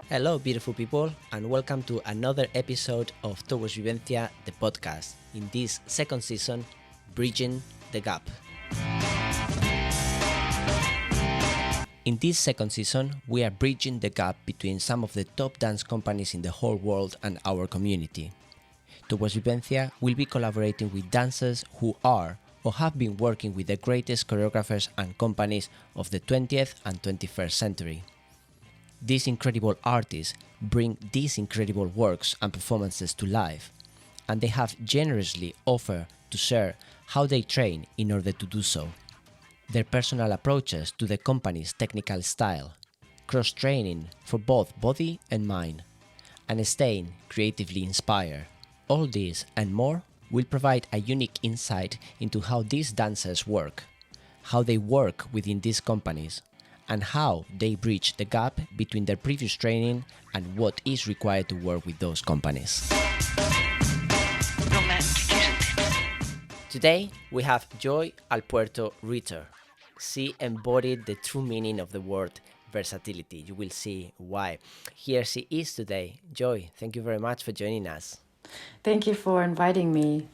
Hello, beautiful people, and welcome to another episode of TWV Vivencia, the podcast. In this second season, Bridging the Gap. In this second season, we are bridging the gap between some of the top dance companies in the whole world and our community. TWV Vivencia will be collaborating with dancers who are or have been working with the greatest choreographers and companies of the 20th and 21st century. These incredible artists bring these incredible works and performances to life, and they have generously offered to share how they train in order to do so, their personal approaches to the company's technical style, cross-training for both body and mind, and staying creatively inspired. All this and more will provide a unique insight into how these dancers work, how they work within these companies, and how they bridge the gap between their previous training and what is required to work with those companies. Today we have Joy Alpuerto Ritter. She embodied the true meaning of the word versatility. You will see why. Here she is today. Joy, thank you very much for joining us. Thank you for inviting me.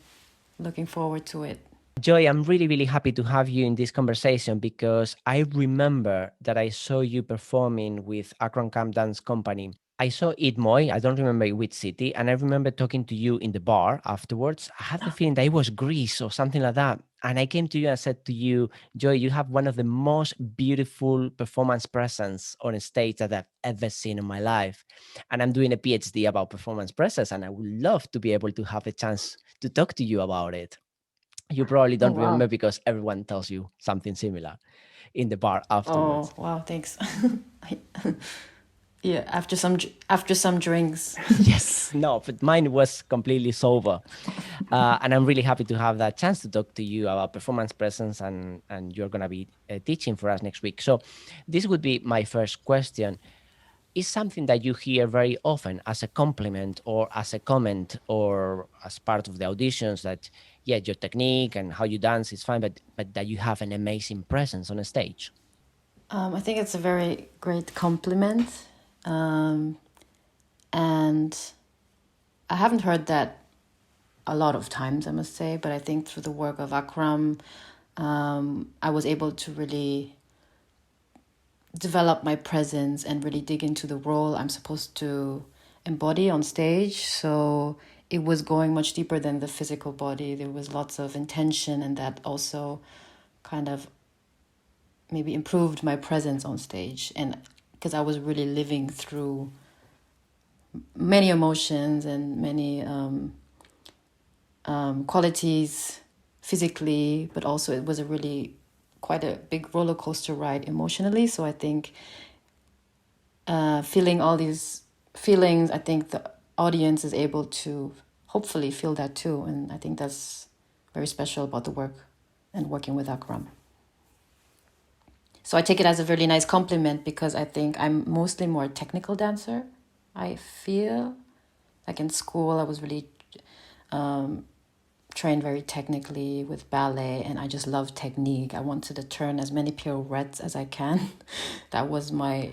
Looking forward to it. Joy, I'm really happy to have you in this conversation because I remember that I saw you performing with Akron Camp Dance Company. I saw it Moy, I don't remember which city, and I remember talking to you in the bar afterwards. I had the feeling that it was Greece or something like that. And I came to you and said to you, Joy, you have one of the most beautiful performance presence on a stage that I've ever seen in my life. And I'm doing a PhD about performance presence, and I would love to be able to have a chance to talk to you about it. You probably don't remember because everyone tells you something similar in the bar afterwards. Oh, wow, thanks. Yeah, after some drinks. Yes, no, but mine was completely sober. And I'm really happy to have that chance to talk to you about performance presence, and you're going to be teaching for us next week. So this would be my first question. Is something that you hear very often as a compliment or as a comment or as part of the auditions that, yeah, your technique and how you dance is fine, but that you have an amazing presence on a stage? I think it's a very great compliment. And I haven't heard that a lot of times, I must say, but I think through the work of Akram, I was able to really develop my presence and really dig into the role I'm supposed to embody on stage. So it was going much deeper than the physical body. There was lots of intention, and that also kind of maybe improved my presence on stage. And because I was really living through many emotions and many qualities physically, but also it was quite a big roller coaster ride emotionally. So I think feeling all these feelings, I think the audience is able to hopefully feel that too. And I think that's very special about the work and working with Akram. So I take it as a really nice compliment because I think I'm mostly more a technical dancer. I feel like in school I was really trained very technically with ballet, and I just love technique. I wanted to turn as many pirouettes as I can. That was my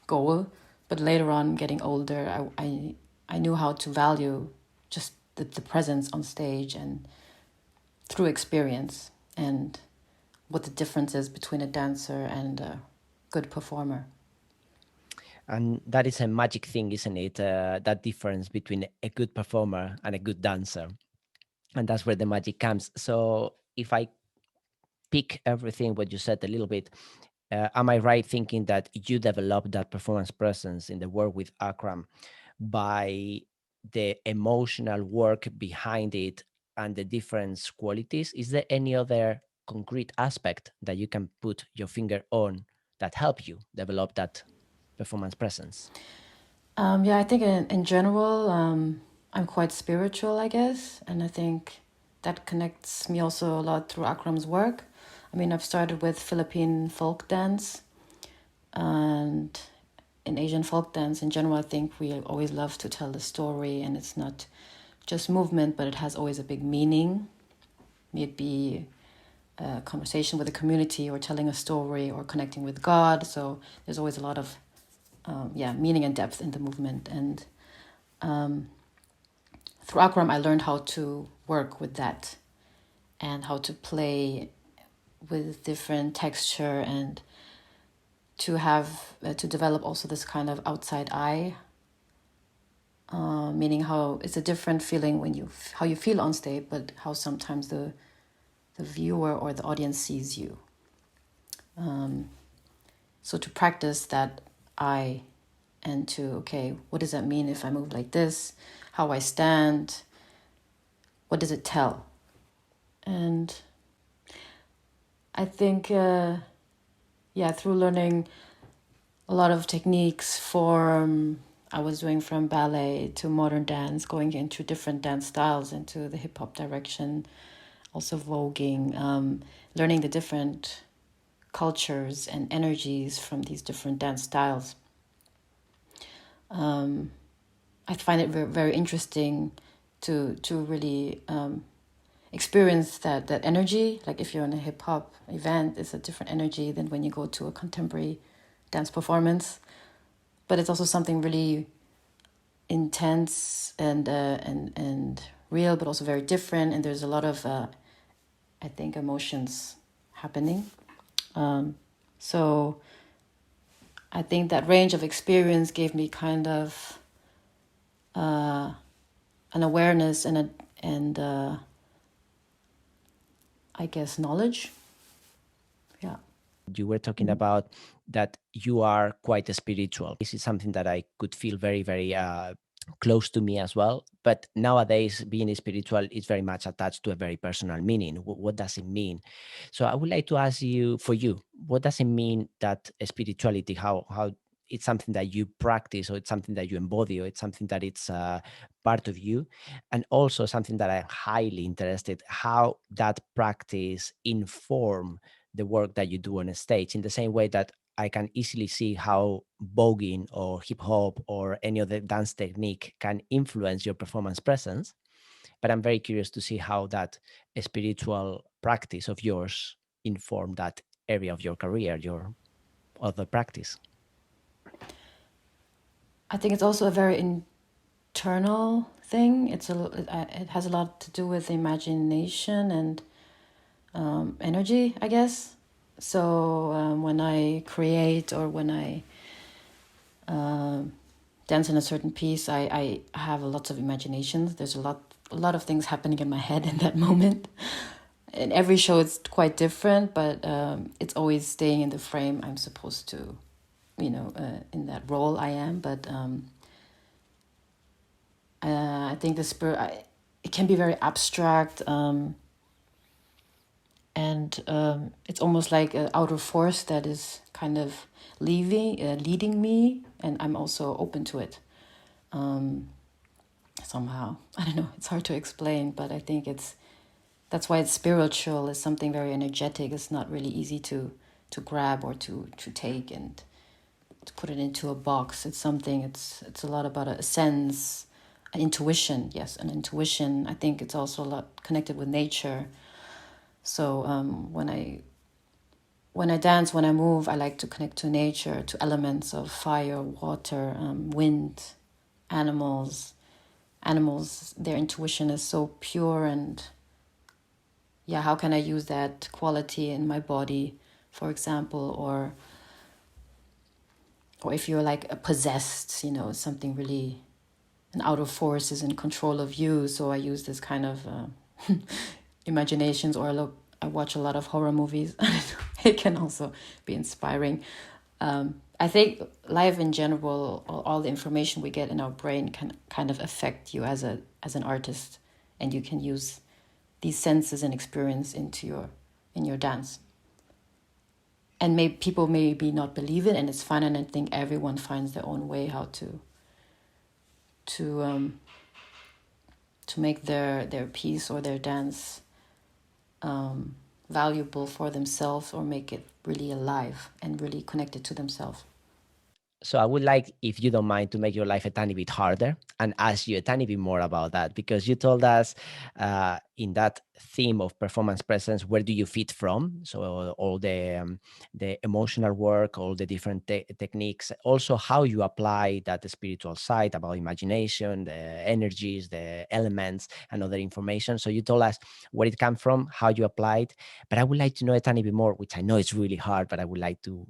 goal. But later on, getting older, I knew how to value just the presence on stage and through experience, and what the difference is between a dancer and a good performer. And that is a magic thing, isn't it? That difference between a good performer and a good dancer. And that's where the magic comes. So if I pick everything what you said a little bit, am I right thinking that you developed that performance presence in the work with Akram by the emotional work behind it and the different qualities? Is there any other concrete aspect that you can put your finger on that help you develop that performance presence? Yeah, I think in general, I'm quite spiritual, I guess. And I think that connects me also a lot through Akram's work. I mean, I've started with Philippine folk dance. And in Asian folk dance in general, I think we always love to tell the story. And it's not just movement, but it has always a big meaning. May it be a conversation with the community or telling a story or connecting with God. So there's always a lot of meaning and depth in the movement. And through Akram, I learned how to work with that and how to play with different texture and to have to develop also this kind of outside eye, meaning how it's a different feeling when how you feel on stage, but how sometimes the viewer or the audience sees you. So to practice that eye and to, okay, what does that mean if I move like this? How I stand? What does it tell? And I think, through learning a lot of techniques, form, I was doing from ballet to modern dance, going into different dance styles, into the hip hop direction, also voguing, learning the different cultures and energies from these different dance styles. I find it very, very interesting to really experience that energy. Like if you're in a hip hop event, it's a different energy than when you go to a contemporary dance performance. But it's also something really intense and real, but also very different. And there's a lot of, I think, emotions happening. So I think that range of experience gave me kind of an awareness and I guess knowledge. Yeah. You were talking about that you are quite spiritual. This is something that I could feel very, very close to me as well. But nowadays, being spiritual is very much attached to a very personal meaning. What does it mean? So I would like to ask you, for you, what does it mean that spirituality, how it's something that you practice, or it's something that you embody, or it's something that it's part of you? And also something that I'm highly interested, how that practice inform the work that you do on a stage, in the same way that I can easily see how voguing or hip hop or any other dance technique can influence your performance presence. But I'm very curious to see how that spiritual practice of yours informed that area of your career, your other practice. I think it's also a very internal thing. It has a lot to do with imagination and energy, I guess. So when I create or when I dance in a certain piece, I have lots of imaginations. There's a lot of things happening in my head in that moment. In every show, it's quite different, but it's always staying in the frame I'm supposed to, in that role I am. But I think the spirit, it can be very abstract. And it's almost like an outer force that is kind of leading me, and I'm also open to it. Somehow, I don't know. It's hard to explain, but I think that's why it's spiritual. It's something very energetic. It's not really easy to grab or to take and to put it into a box. It's something. It's a lot about a sense, an intuition. Yes, an intuition. I think it's also a lot connected with nature. So when I dance, when I move, I like to connect to nature, to elements of fire, water, wind, animals. Animals, their intuition is so pure, and how can I use that quality in my body, for example, or if you're like possessed, something really, an outer force is in control of you. So I use this kind of imaginations, or I watch a lot of horror movies. It can also be inspiring. I think life in general, all the information we get in our brain can kind of affect you as an artist, and you can use these senses and experience in your dance. And people maybe not believe it, and it's fine. And I think everyone finds their own way how to make their piece or their dance valuable for themselves, or make it really alive and really connected to themselves. So I would like, if you don't mind, to make your life a tiny bit harder and ask you a tiny bit more about that, because you told us in that theme of performance presence, where do you fit from? So all the emotional work, all the different techniques, also how you apply that spiritual side about imagination, the energies, the elements, and other information. So you told us where it came from, how you applied, but I would like to know a tiny bit more, which I know it's really hard, but I would like to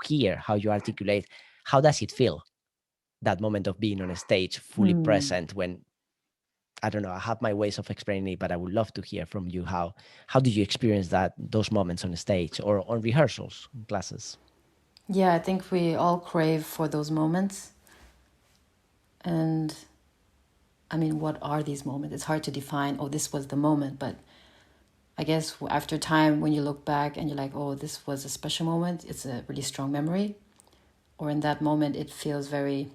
hear how you articulate. How does it feel, that moment of being on a stage fully present? When, I don't know, I have my ways of explaining it, but I would love to hear from you. How do you experience those moments on stage or on rehearsals, classes? Yeah, I think we all crave for those moments. And I mean, what are these moments? It's hard to define, oh, this was the moment. But I guess after time, when you look back and you're like, oh, this was a special moment, it's a really strong memory. Or in that moment, it feels very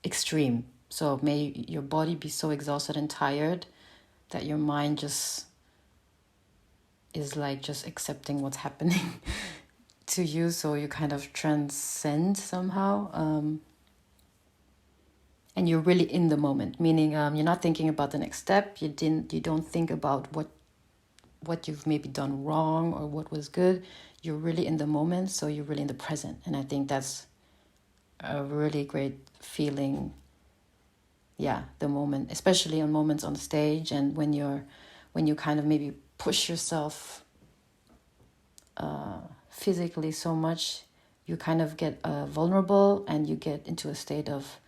extreme. So may your body be so exhausted and tired that your mind just is like just accepting what's happening to you. So you kind of transcend somehow. And you're really in the moment, meaning you're not thinking about the next step. You don't think about what you've maybe done wrong or what was good. You're really in the moment, so you're really in the present. And I think that's a really great feeling. Yeah, the moment, especially on moments on stage, and when you kind of maybe push yourself physically so much, you kind of get vulnerable, and you get into a state of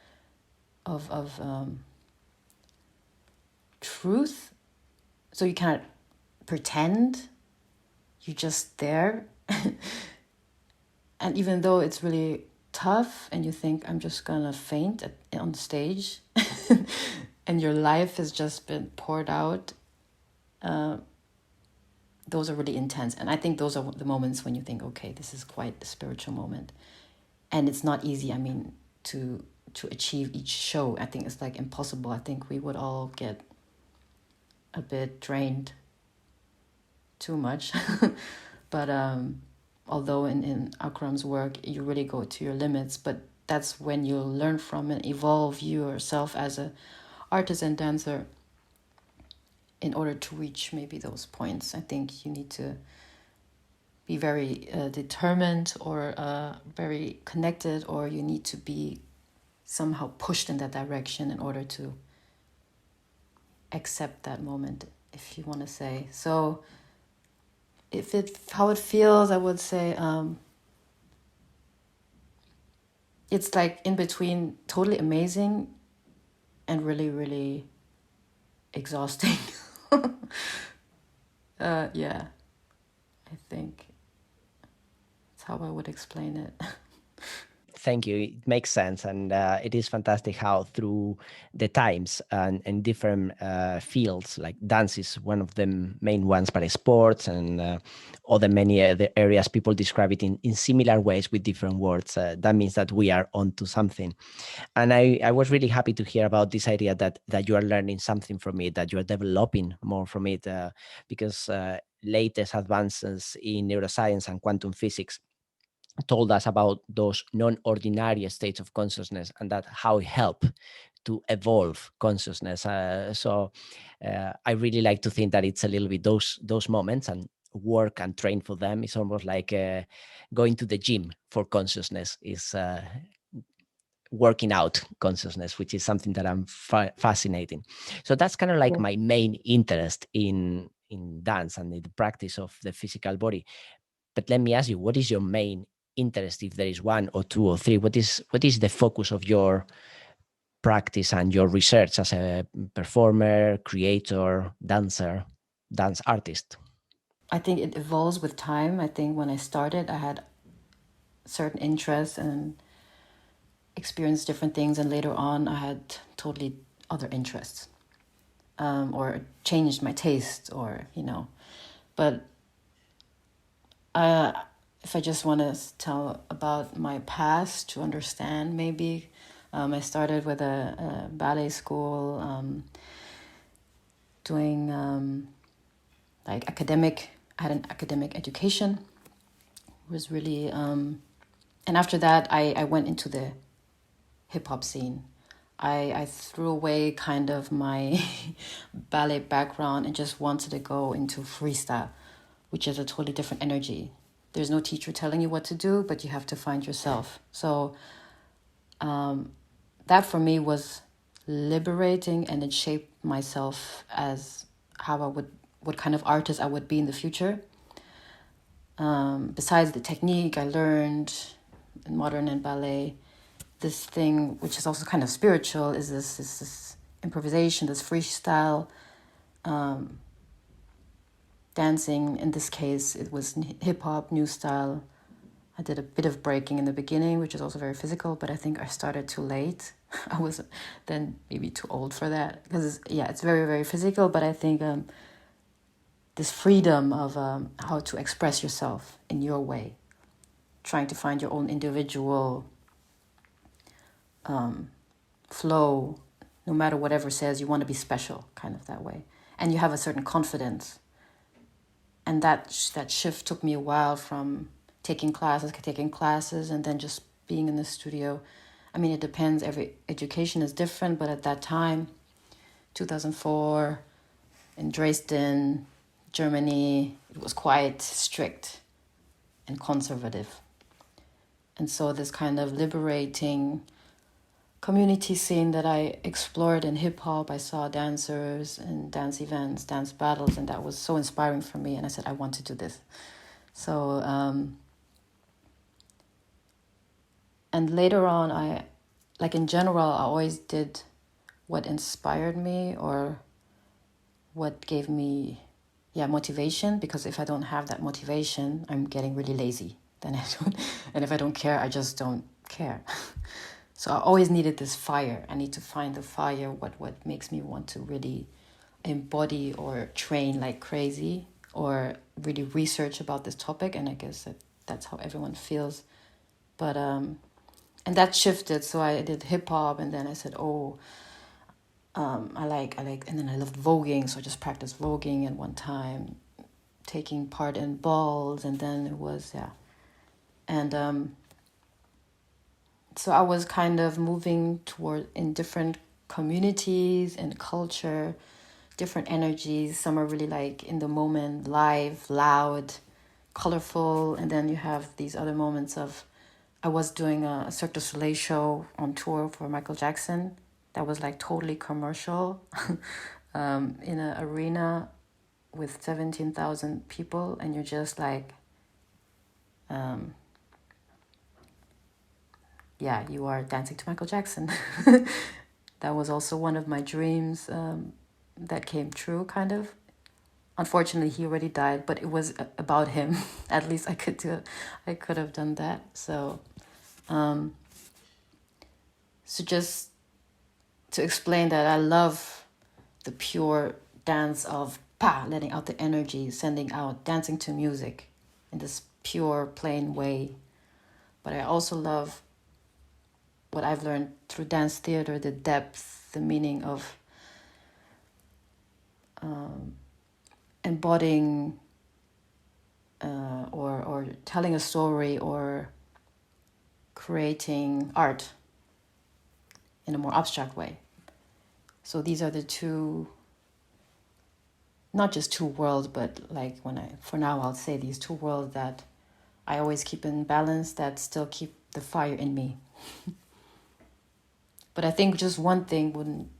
truth. So you cannot pretend, you're just there. And even though it's really tough and you think, I'm just gonna faint on stage, and your life has just been poured out, those are really intense. And I think those are the moments when you think, okay, this is quite a spiritual moment. And it's not easy, I mean, to achieve each show. I think it's like impossible. I think we would all get a bit drained too much. But although in Akram's work, you really go to your limits, but that's when you learn from and evolve yourself as a artist and dancer in order to reach maybe those points. I think you need to be very determined or very connected, or you need to be somehow pushed in that direction in order to accept that moment, if you want to say. So how it feels, I would say it's like in between totally amazing and really, really exhausting. Yeah, I think that's how I would explain it. Thank you. It makes sense, and it is fantastic how through the times and different fields, like dance is one of the main ones, but sports and other many other areas, people describe it in similar ways with different words. That means that we are onto something. And I was really happy to hear about this idea that you are learning something from it, that you are developing more from it, because latest advances in neuroscience and quantum physics told us about those non-ordinary states of consciousness and that how it help to evolve consciousness. I really like to think that it's a little bit those moments, and work and train for them. It's almost like going to the gym for consciousness is working out consciousness, which is something that I'm fascinating. So that's kind of like my main interest in dance and in the practice of the physical body. But let me ask you, what is your main interest, if there is one or two or three? What is the focus of your practice and your research as a performer, creator, dancer, dance artist? I think it evolves with time. I think when I started, I had certain interests and experienced different things, and later on, I had totally other interests, or changed my taste, or But if I just want to tell about my past to understand, maybe I started with a ballet school, doing like I had an academic education. It was really And after that, I went into the hip hop scene. I threw away kind of my ballet background and just wanted to go into freestyle, which is a totally different energy. There's no teacher telling you what to do, but you have to find yourself. So that for me was liberating, and it shaped myself as how I would, what kind of artist I would be in the future. Besides the technique I learned in modern and ballet, this thing which is also kind of spiritual is this improvisation, this freestyle dancing. In this case, it was hip hop, new style. I did a bit of breaking in the beginning, which is also very physical, but I think I started too late. I was then maybe too old for that because it's very, very physical. But I think this freedom of how to express yourself in your way, trying to find your own individual flow, no matter whatever says, you want to be special, kind of that way, and you have a certain confidence. And that shift took me a while, from taking classes, and then just being in the studio. I mean, it depends. Every education is different, but at that time, 2004, in Dresden, Germany, it was quite strict and conservative. And so this kind of liberating community scene that I explored in hip hop, I saw dancers and dance events, dance battles, and that was so inspiring for me. And I said, I want to do this. So, and later on, in general, I always did what inspired me or what gave me, motivation. Because if I don't have that motivation, I'm getting really lazy. Then I don't, and if I don't care, I just don't care. So I always needed this fire. I need to find the fire, what makes me want to really embody or train like crazy or really research about this topic. And I guess that's how everyone feels. But, and that shifted. So I did hip hop, and then I said, I like, and then I loved voguing. So I just practiced voguing at one time, taking part in balls. And then it was, And, so I was kind of moving toward in different communities and culture, different energies. Some are really like in the moment, live, loud, colorful. And then you have these other moments of, I was doing a Cirque du Soleil show on tour for Michael Jackson. That was like totally commercial in an arena with 17,000 people. And you're just like, you are dancing to Michael Jackson. That was also one of my dreams that came true, kind of. Unfortunately, he already died, but it was about him. At least I could have done that. So just to explain that I love the pure dance of letting out the energy, sending out, dancing to music in this pure, plain way. But I also love what I've learned through dance theater, the depth, the meaning of embodying or telling a story or creating art in a more abstract way. So these are the two, not just two worlds, but like for now I'll say these two worlds that I always keep in balance, that still keep the fire in me. But I think just one thing wouldn't,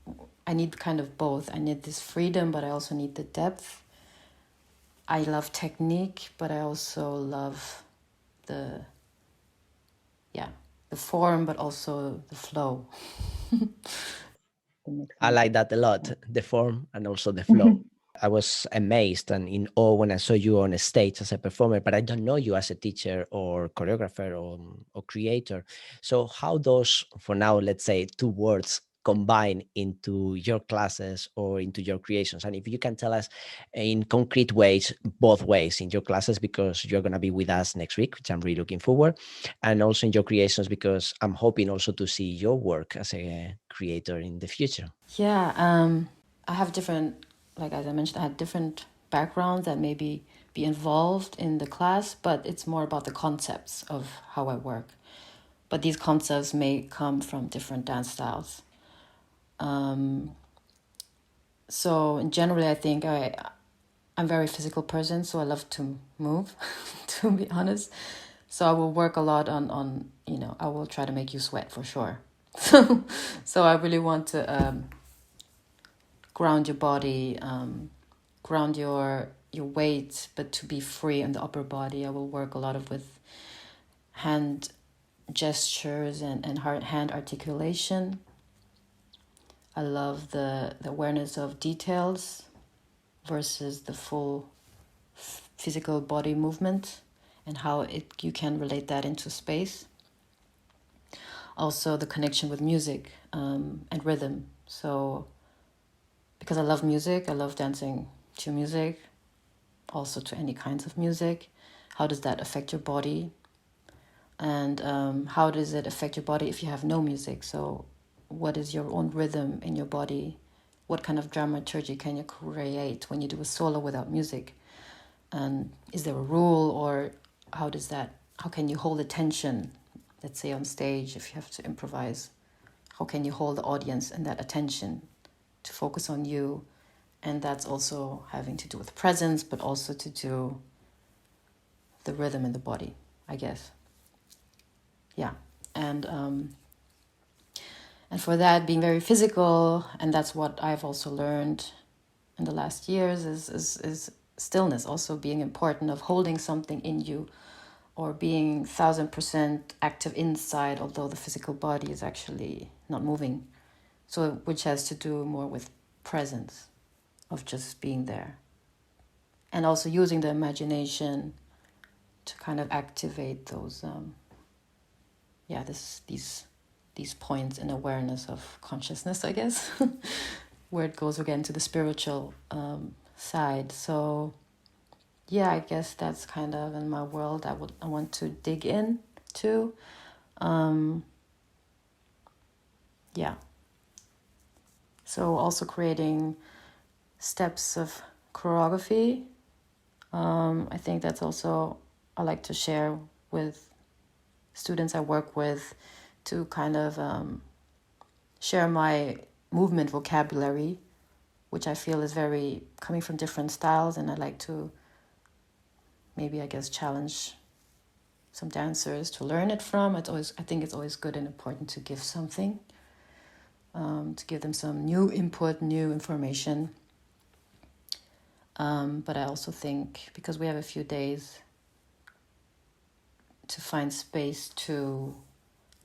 I need kind of both. I need this freedom, but I also need the depth. I love technique, but I also love the form, but also the flow. I like that a lot, the form and also the flow. I was amazed and in awe when I saw you on a stage as a performer, but I don't know you as a teacher or choreographer or creator. So how those, for now, let's say, two words combine into your classes or into your creations? And if you can tell us in concrete ways, both ways in your classes, because you're going to be with us next week, which I'm really looking forward, and also in your creations, because I'm hoping also to see your work as a creator in the future. Yeah, I have different, like as I mentioned, I had different backgrounds that maybe be involved in the class, but it's more about the concepts of how I work. But these concepts may come from different dance styles. So generally, I think I'm a very physical person, so I love to move, to be honest. So I will work a lot on I will try to make you sweat for sure. So I really want to ground your body, ground your weight, but to be free in the upper body. I will work a lot with hand gestures and hand articulation. I love the awareness of details versus the full physical body movement and how you can relate that into space. Also the connection with music and rhythm. So because I love music, I love dancing to music, also to any kinds of music. How does that affect your body? And how does it affect your body if you have no music? So what is your own rhythm in your body? What kind of dramaturgy can you create when you do a solo without music? And is there a rule, or how can you hold attention, let's say on stage, if you have to improvise? How can you hold the audience and that attention to focus on you? And that's also having to do with presence, but also to do the rhythm in the body, I guess. Yeah. And for that, being very physical, and that's what I've also learned in the last years, is stillness also being important, of holding something in you, or being 1000% active inside, although the physical body is actually not moving. So which has to do more with presence, of just being there. And also using the imagination to kind of activate those, these points in awareness of consciousness, I guess, where it goes again to the spiritual side. So yeah, I guess that's kind of in my world I want to dig in to. Yeah. So also creating steps of choreography. I think that's also I like to share with students I work with, to kind of share my movement vocabulary, which I feel is very coming from different styles, and I like to maybe, I guess, challenge some dancers to learn it from. I think it's always good and important to give something, to give them some new input, new information. But I also think, because we have a few days, to find space to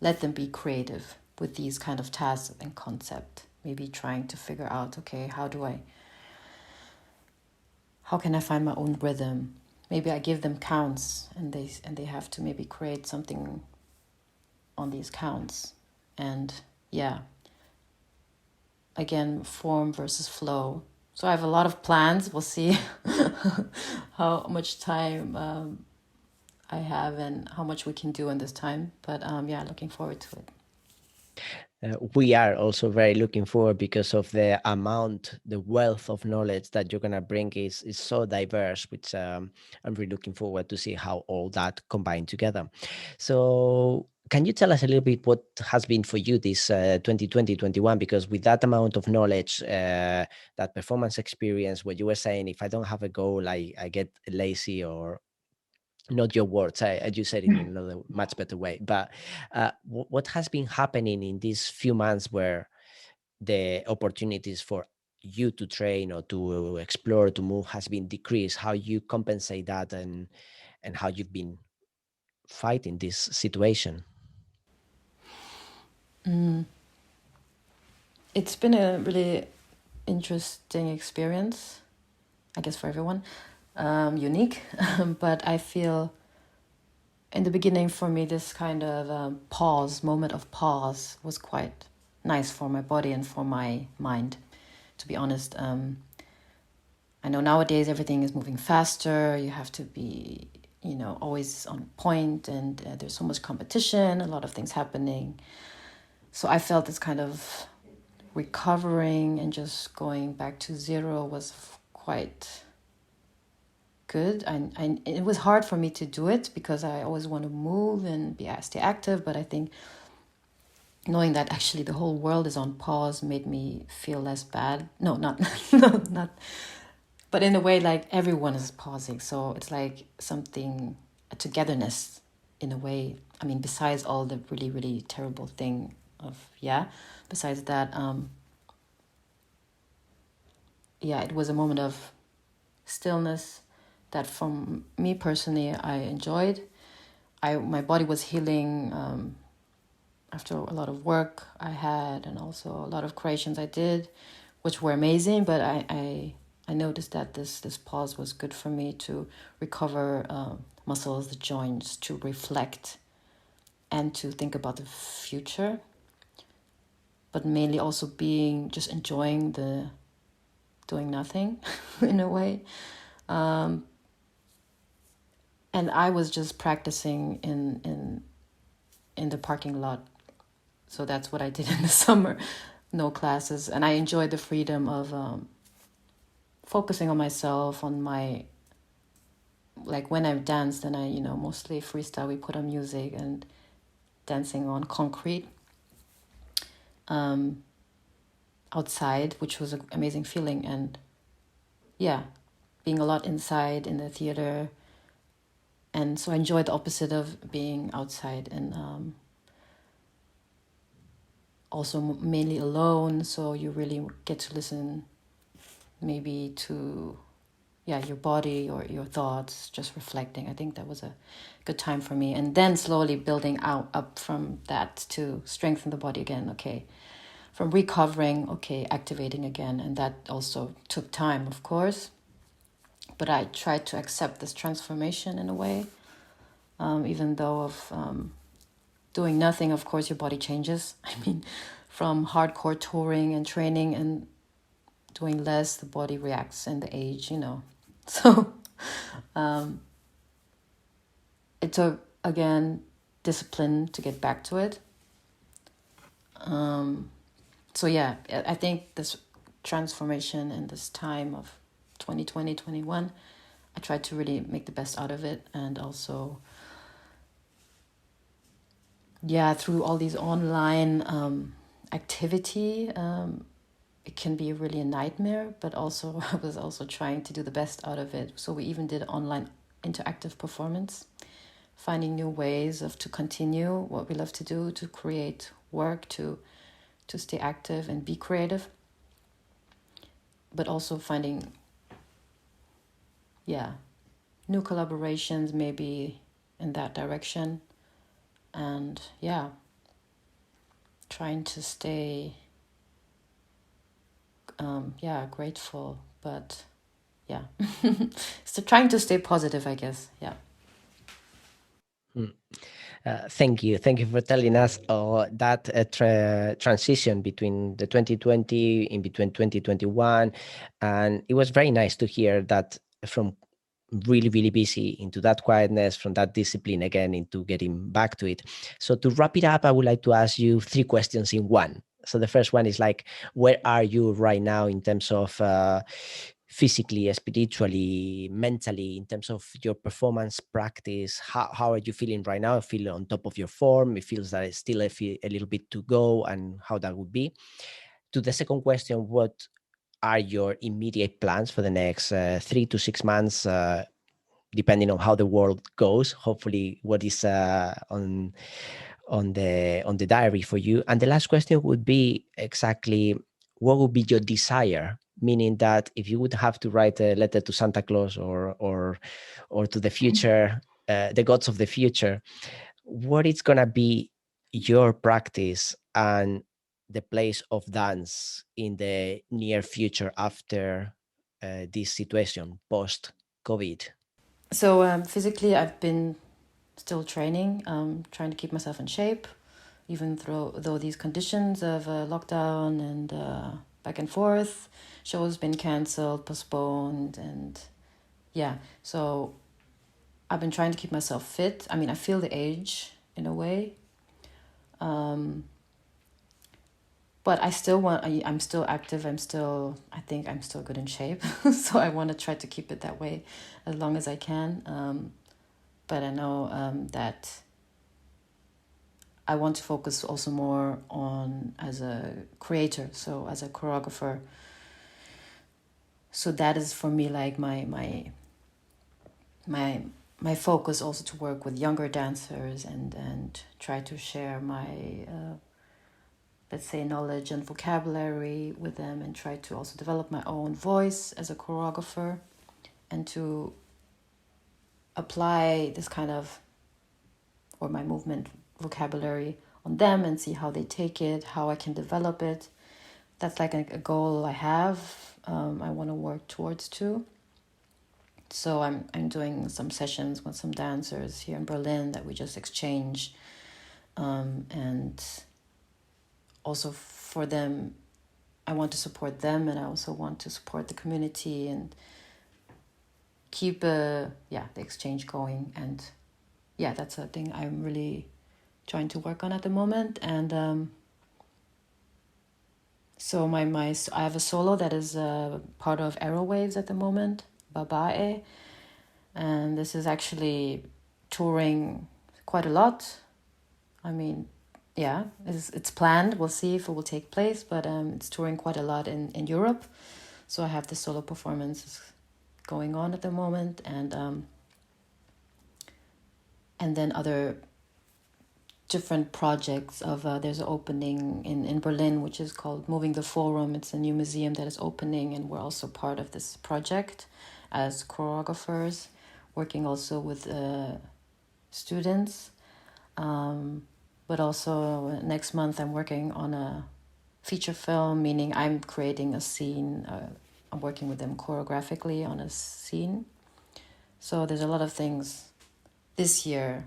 let them be creative with these kind of tasks and concept. Maybe trying to figure out, okay, how can I find my own rhythm? Maybe I give them counts, and they have to maybe create something on these counts. And yeah, again, form versus flow. So I have a lot of plans. We'll see how much time I have and how much we can do in this time. But yeah, looking forward to it. We are also very looking forward, because of the amount, the wealth of knowledge that you're going to bring is so diverse, which I'm really looking forward to see how all that combined together. So can you tell us a little bit what has been for you this 2020-21? Because with that amount of knowledge, that performance experience, what you were saying, if I don't have a goal, I get lazy, or not your words, you said it in another much better way, but what has been happening in these few months, where the opportunities for you to train or to explore, to move, has been decreased? How you compensate that, and how you've been fighting this situation? It's been a really interesting experience, I guess, for everyone. Unique, but I feel in the beginning for me this kind of moment of pause was quite nice for my body and for my mind, to be honest. I know nowadays everything is moving faster. You have to be, always on point, and there's so much competition, a lot of things happening. So I felt this kind of recovering and just going back to zero was quite good. It was hard for me to do it because I always want to move and stay active. But I think knowing that actually the whole world is on pause made me feel less bad. No, not no, not. But in a way, like everyone is pausing, so it's like something a togetherness in a way. I mean, besides all the really really terrible thing of besides that, it was a moment of stillness that from me personally I enjoyed. My body was healing after a lot of work I had and also a lot of creations I did, which were amazing. But I noticed that this pause was good for me to recover muscles, the joints, to reflect and to think about the future. But mainly also just enjoying the doing nothing in a way. And I was just practicing in the parking lot. So that's what I did in the summer. No classes. And I enjoyed the freedom of focusing on myself, on my, like when I've danced and I, mostly freestyle, we put on music and dancing on concrete outside, which was an amazing feeling. And being a lot inside in the theater. And so I enjoyed the opposite of being outside and also mainly alone. So you really get to listen maybe to your body or your thoughts, just reflecting. I think that was a good time for me. And then slowly building up from that to strengthen the body again. Okay. From recovering, okay, activating again. And that also took time, of course. But I tried to accept this transformation in a way. Even though of doing nothing, of course, your body changes. I mean, from hardcore touring and training and doing less, the body reacts and the age, So it took, again, discipline to get back to it. I think this transformation and this time of 2020, 21, I tried to really make the best out of it. And also, through all these online activity, it can be really a nightmare, but also I was also trying to do the best out of it. So we even did online interactive performance, finding new ways to continue what we love to do, to create work, to stay active and be creative, but also finding, new collaborations maybe in that direction. And trying to stay grateful, but so trying to stay positive, I guess. Thank you. Thank you for telling us that transition between the 2020 in between 2021. And it was very nice to hear that from really, really busy into that quietness, from that discipline again into getting back to it. So to wrap it up, I would like to ask you 3 questions in one. So the first one is like, where are you right now in terms of physically, spiritually, mentally, in terms of your performance practice? How are you feeling right now? Feel on top of your form? It feels that it's still a little bit to go, and how that would be. To the second question, what are your immediate plans for the next 3 to 6 months, depending on how the world goes? Hopefully, what is on the diary for you? And the last question would be exactly what would be your desire, meaning that if you would have to write a letter to Santa Claus or to the future, the gods of the future, what is gonna be your practice and the place of dance in the near future after this situation post COVID? So physically, I've been still training, trying to keep myself in shape, even though these conditions of lockdown and back and forth, shows been cancelled, postponed, and so I've been trying to keep myself fit. I mean, I feel the age in a way, but I still want, I'm still active. I think I'm still good in shape. So I want to try to keep it that way as long as I can. But I know that I want to focus also more on as a creator, so as a choreographer. So that is for me like my focus, also to work with younger dancers and try to share my let's say knowledge and vocabulary with them, and try to also develop my own voice as a choreographer, and to apply this kind of, or my movement vocabulary on them and see how they take it, how I can develop it. That's like a goal I have. I want to work towards too. So I'm doing some sessions with some dancers here in Berlin that we just exchange, and also for them, I want to support them, and I also want to support the community and keep the exchange going. And yeah, that's a thing I'm really trying to work on at the moment. And so I have a solo that is part of Aerowaves at the moment, Babae, and this is actually touring quite a lot. I mean, yeah, it's planned. We'll see if it will take place, but it's touring quite a lot in Europe. So I have the solo performances going on at the moment, and then other different projects of there's an opening in Berlin which is called Moving the Forum. It's a new museum that is opening, and we're also part of this project as choreographers, working also with students. But also next month I'm working on a feature film, meaning I'm creating a scene. I'm working with them choreographically on a scene. So there's a lot of things this year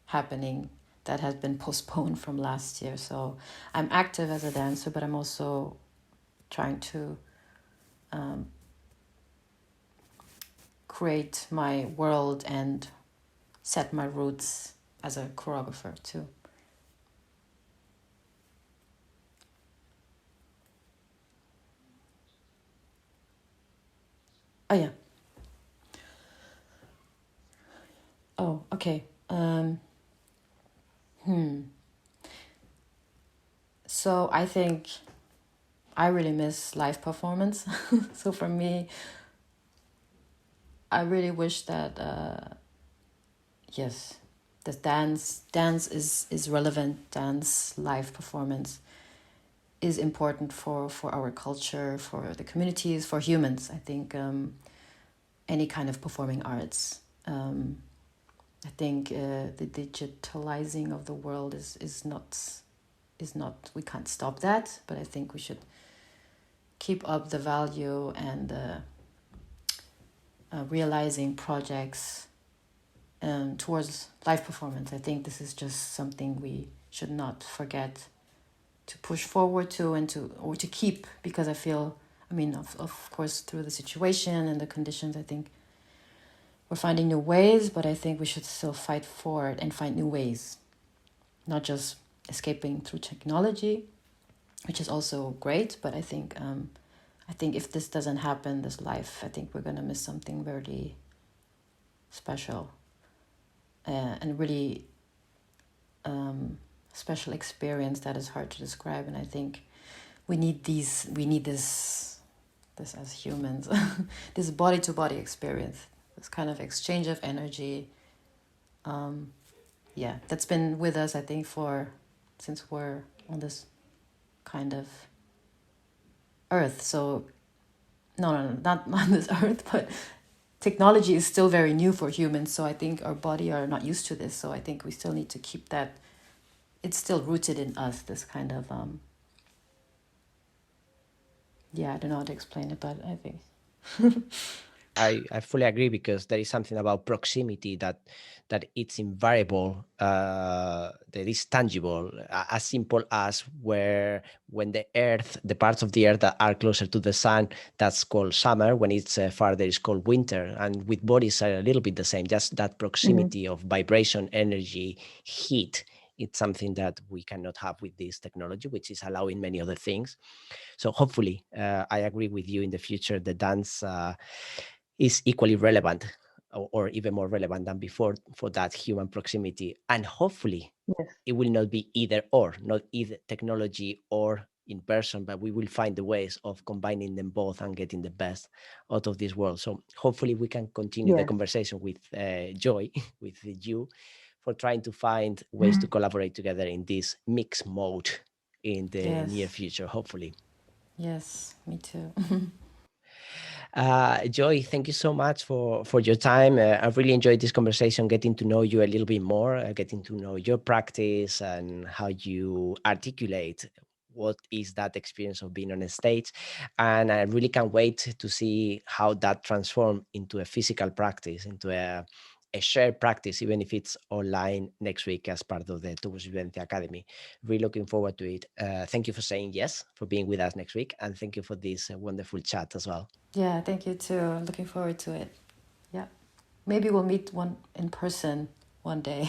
happening that has been postponed from last year. So I'm active as a dancer, but I'm also trying to create my world and set my roots as a choreographer too. Oh yeah. Oh, okay. So I think I really miss live performance. So for me, I really wish that yes, the dance is relevant. Dance live performance is important for our culture, for the communities, for humans. I think any kind of performing arts. I think the digitalizing of the world is not, we can't stop that, but I think we should keep up the value and realizing projects towards live performance. I think this is just something we should not forget to push forward to, and to keep, because I feel, I mean, of course, through the situation and the conditions, I think we're finding new ways, but I think we should still fight for it and find new ways, not just escaping through technology, which is also great. But I think if this doesn't happen, this life, I think we're gonna miss something very special and really special experience that is hard to describe. And I think we need this as humans, this body to body experience, this kind of exchange of energy. That's been with us, I think, since we're on this kind of earth. So no, not on this earth, but technology is still very new for humans. So I think our body are not used to this. So I think we still need to keep that. It's still rooted in us, this kind of I don't know how to explain it, but I think I fully agree, because there is something about proximity that it's invariable, that is tangible, as simple as when the earth, the parts of the earth that are closer to the sun, that's called summer. When it's farther, it's called winter. And with bodies are a little bit the same, just that proximity of vibration, energy, heat. It's something that we cannot have with this technology, which is allowing many other things. So hopefully, I agree with you, in the future, the dance is equally relevant, or even more relevant than before, for that human proximity. And hopefully Yes. it will not be either or, not either technology or in person, but we will find the ways of combining them both and getting the best out of this world. So hopefully we can continue the Yes. conversation with Joy, with you, for trying to find ways to collaborate together in this mixed mode in the near Yes. future, hopefully. Yes. Me too. Joy, thank you so much for your time. I've really enjoyed this conversation, getting to know you a little bit more, getting to know your practice and how you articulate what is that experience of being on a stage. And I really can't wait to see how that transforms into a physical practice, into a shared practice, even if it's online next week as part of the TWV Vivencia Academy. Really looking forward to it. Thank you for saying yes, for being with us next week. And thank you for this wonderful chat as well. Yeah, thank you too. Looking forward to it. Yeah. Maybe we'll meet one in person one day.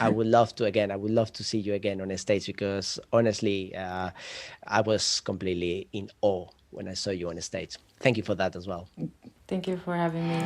I would love to again. I would love to see you again on a stage, because honestly, I was completely in awe when I saw you on a stage. Thank you for that as well. Thank you for having me.